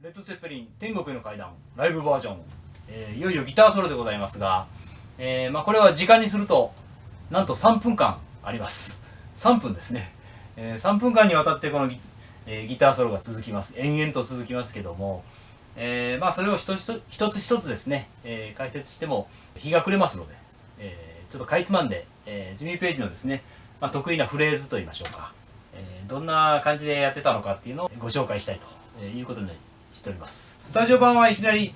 レッド・ツェッペリン天国への階段ライブバージョン、いよいよギターソロでございますが、これは時間にするとなんと3分間あります。3分ですね、3分間にわたってこのギターソロが続きます。延々と続きますけども、それを一つ一つですね、解説しても日が暮れますので、ちょっとかいつまんで、ジミー・ペイジのですね、得意なフレーズといいましょうか、どんな感じでやってたのかっていうのをご紹介したいということにしております。スタジオ版はいきなり、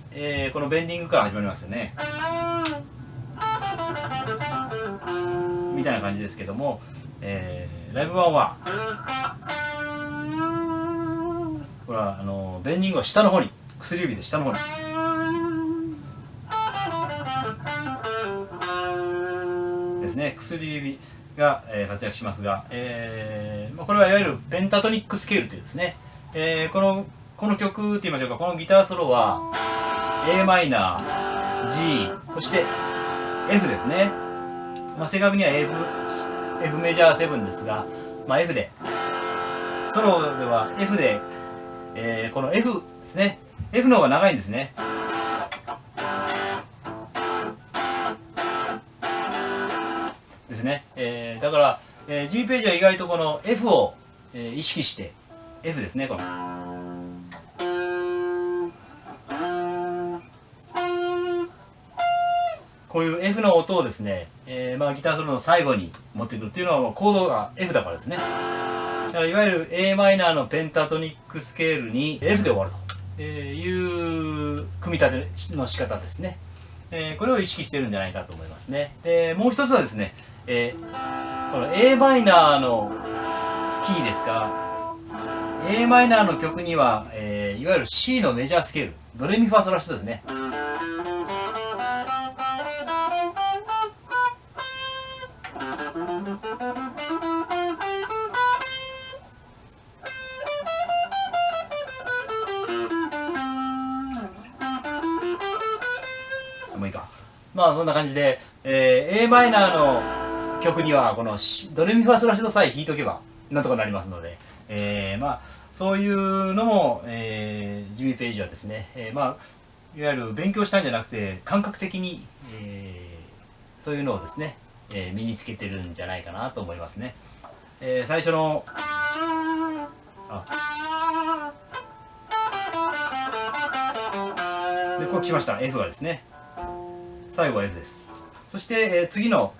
このベンディングから始まりますよねみたいな感じですけども、ライブ版はこれはベンディングは下の方に、薬指で下の方にですね、薬指が、活躍しますが、これはいわゆるペンタトニックスケールというですね、この曲って言いましょうか、このギターソロは a マイナー G そして F ですね。正確には F メジャー7ですが、F でソロでは F で、この F ですね、F の方が長いんですね。ですね、だから、ジミー・ペイジは意外とこの F を、意識して F ですね、このこういう F の音をですね、ギターソロの最後に持ってくるっていうのはもうコードが F だからですね。だからいわゆる a マイナーのペンタトニックスケールに F で終わるという組み立ての仕方ですね。これを意識してるんじゃないかと思いますね。でもう一つはですね、この a マイナーのキーですが、 a マイナーの曲には、いわゆる C のメジャースケール、ドレミファソラシドですね。もういいか。そんな感じで、a マイナーの曲にはこのドレミファソラシドさえ弾いとけばなんとかなりますので、そういうのも、ジミー・ペイジはですね、いわゆる勉強したんじゃなくて感覚的に、そういうのをですね、身につけてるんじゃないかなと思いますね。最初のでこう来ました F がですね、最後は F です。そして、次の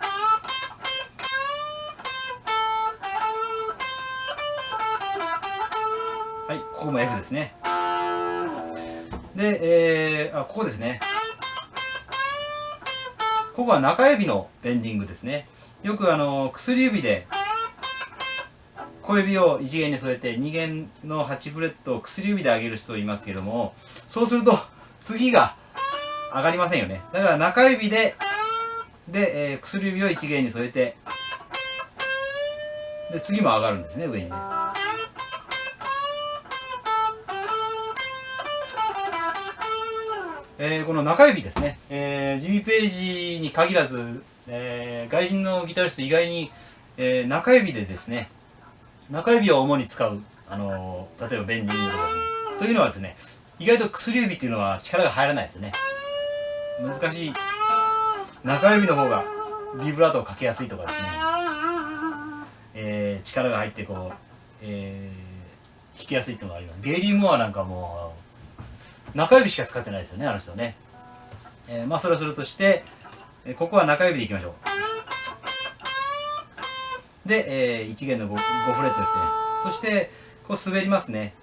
はい、ここも F ですね。で、ここですね。ここは中指のベンディングですね。よく薬指で小指を1弦に添えて2弦の8フレットを薬指で上げる人いますけども、そうすると次が上がりませんよね。だから中指で薬指を1弦に添えて、で次も上がるんですね、上にね。この中指ですね、ジミー・ペイジに限らず、外人のギタリスト意外に、中指でですね、中指を主に使う、例えばベンディングというのはですね、意外と薬指っていうのは力が入らないですね。難しい。中指の方がビブラートをかけやすいとかですね、力が入ってこう、弾きやすいっていうのがあります。ゲイリー・モアなんかも中指しか使ってないですよね、あの人ね。それはそれとして、ここは中指でいきましょう。で、1弦の 5フレットですね。そしてこう滑りますね。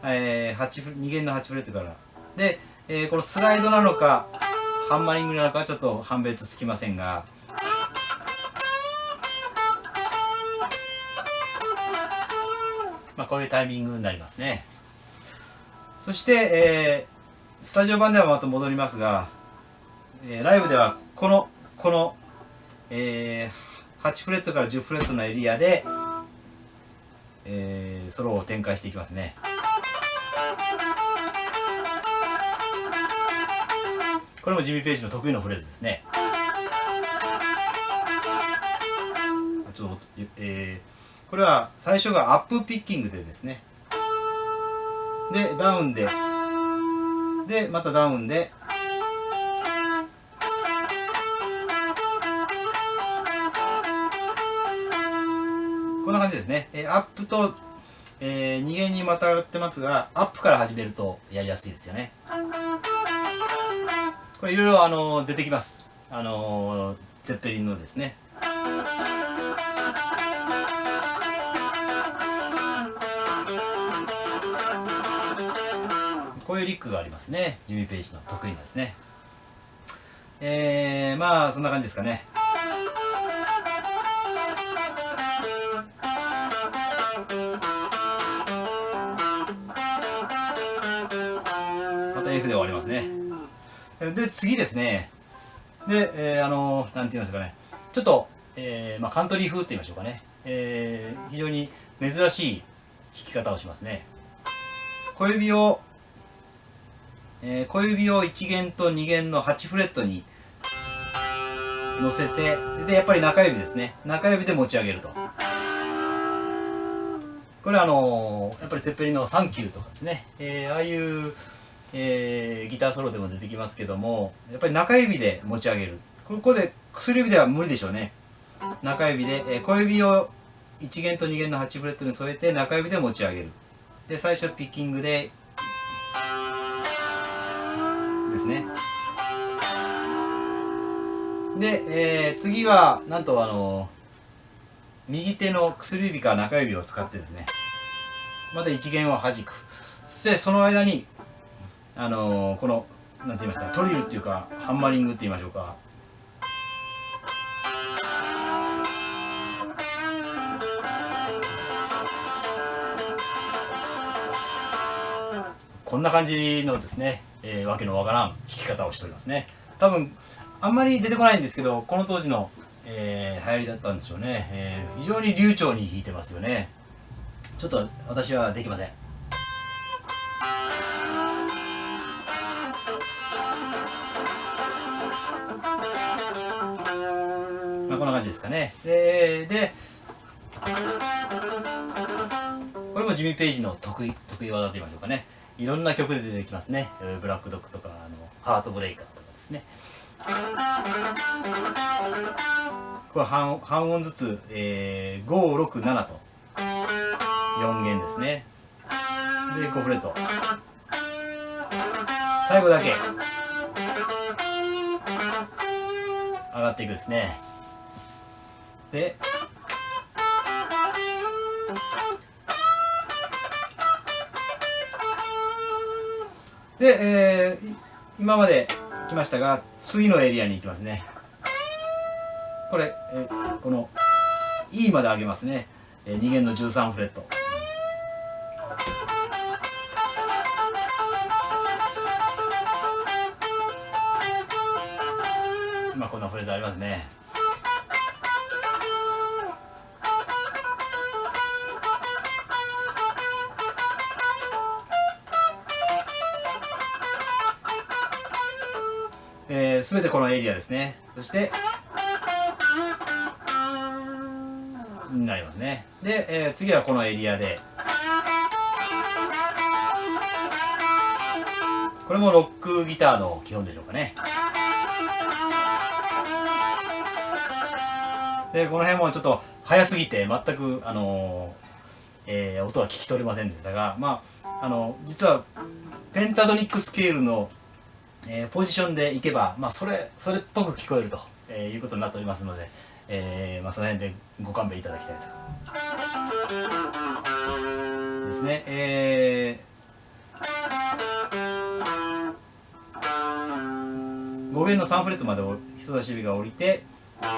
2弦の8フレットからで、このスライドなのかハンマリングなのかはちょっと判別つきませんが、こういうタイミングになりますね。そして、スタジオ版ではまた戻りますが、ライブではこの、8フレットから10フレットのエリアで、ソロを展開していきますね。これもジミー・ペイジの得意のフレーズですね。これは最初がアップピッキングでですね、でダウンで、でまたダウンで、こんな感じですね。アップと、2弦にまたがってますが、アップから始めるとやりやすいですよね。これいろいろ出てきます。ゼッペリンのですね。こういうリックがありますね。ジミー・ペイジの得意なですね。まあそんな感じですかね。また F で終わりますね。で次ですね。で、なんて言いますかね。ちょっと、まあ、カントリー風って言いましょうかね。非常に珍しい弾き方をしますね。小指を1弦と2弦の8フレットに乗せて、でやっぱり中指ですね。中指で持ち上げると。これはやっぱりゼッペリンのサンキューとかですね。ああいう、ギターソロでも出てきますけども、やっぱり中指で持ち上げる。ここで薬指では無理でしょうね。中指で、小指を1弦と2弦の8フレットに添えて中指で持ち上げる。で最初ピッキングでですね。で、次はなんと右手の薬指か中指を使ってですね、また1弦を弾く。そしてその間にこのなんて言いますか、トリルっていうかハンマリングって言いましょうか。こんな感じのですね、わけのわからん弾き方をしておりますね。多分あんまり出てこないんですけど、この当時の、流行りだったんでしょうね。非常に流暢に弾いてますよね。ちょっと私はできません。まあこんな感じですかね。でこれもジミー・ペイジの得意技と言いましょうかね。いろんな曲で出てきますね。ブラックドッグとかハートブレイカーとかですね。これ半音ずつ、5、6、7と4弦ですね。で5フレット。最後だけ上がっていくですね。で、今まで来ましたが、次のエリアに行きますね。これ、この E まで上げますね。2弦の13フレット。まあこんなフレーズありますね。全てこのエリアですね。そしてになりますね。で、次はこのエリアで、これもロックギターの基本でしょうかね。でこの辺もちょっと速すぎて全く音は聞き取れませんでしたが、まあ実はペンタトニックスケールのポジションでいけば、まあ、それっぽく聞こえると、いうことになっておりますので、まあ、その辺でご勘弁いただきたいとですね。5弦の3フレットまで人差し指が降りて、こ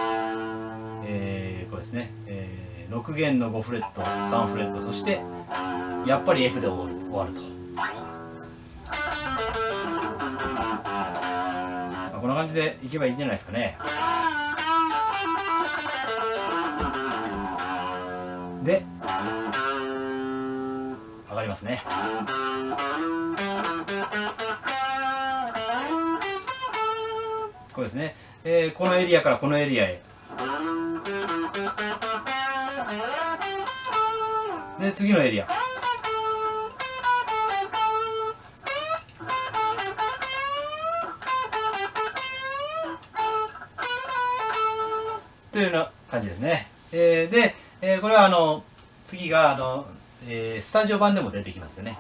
れですね、6弦の5フレット3フレット、そしてやっぱり F で終わると。こんな感じでいけばいいんじゃないですかね。で上がりますね。これですね、このエリアからこのエリアへ。で次のエリア。というような感じですね。で、これは次がスタジオ版でも出てきますよね。